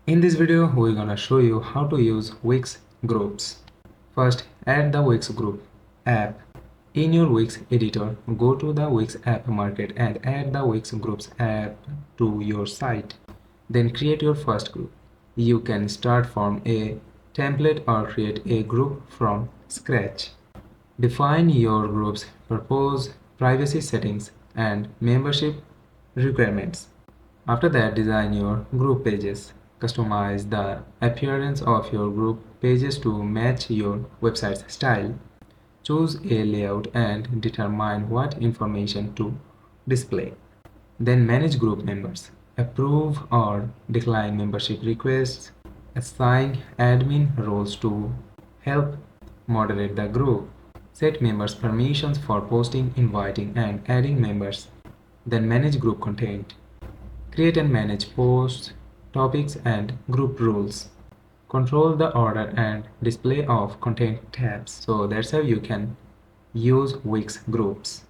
In this video, we're gonna show you how to use Wix groups. First, add the Wix group app. In your Wix editor, go to the Wix app market and add the Wix groups app to your site. Then create your first group. You can start from a template or create a group from scratch. Define your group's purpose, privacy settings, and membership requirements. After that, design your group pages. Customize the appearance of your group pages to match your website's style. Choose a layout and determine what information to display. Then manage group members. Approve or decline membership requests. Assign admin roles to help moderate the group. Set members' permissions for posting, inviting, and adding members. Then manage group content. Create and manage posts, topics, and group rules. Control the order and display of content tabs. So that's how you can use Wix groups.